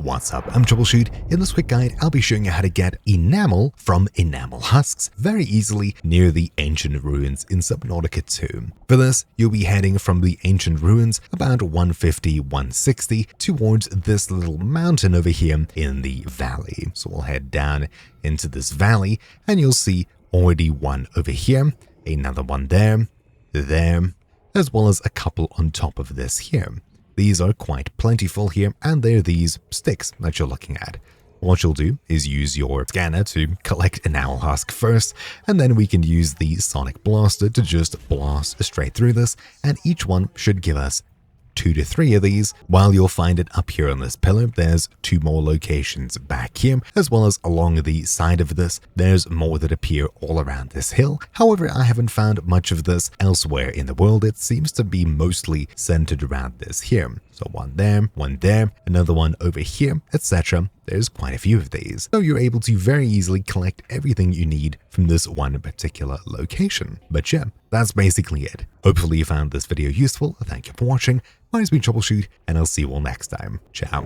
What's up, I'm Troubleshoot. In this quick guide, I'll be showing you how to get enamel from Enamel Husks very easily near the ancient ruins in Subnautica 2. For this, you'll be heading from the ancient ruins about 150-160 towards this little mountain over here in the valley. So we'll head down into this valley and you'll see already one over here, another one there, as well as a couple on top of this here. These are quite plentiful here, and they're these sticks that you're looking at. What you'll do is use your scanner to collect Enamel Husk first, and then we can use the sonic blaster to just blast straight through this, and each one should give us 2 to 3 of these. While you'll find it up here on this pillar, there's 2 more locations back here, as well as along the side of this, there's more that appear all around this hill. However, I haven't found much of this elsewhere in the world. It seems to be mostly centered around this here. So one there, another one over here, etc. There's quite a few of these. So you're able to very easily collect everything you need from this one particular location. But yeah, that's basically it. Hopefully you found this video useful. Thank you for watching. My name's been Troubleshoot, and I'll see you all next time. Ciao.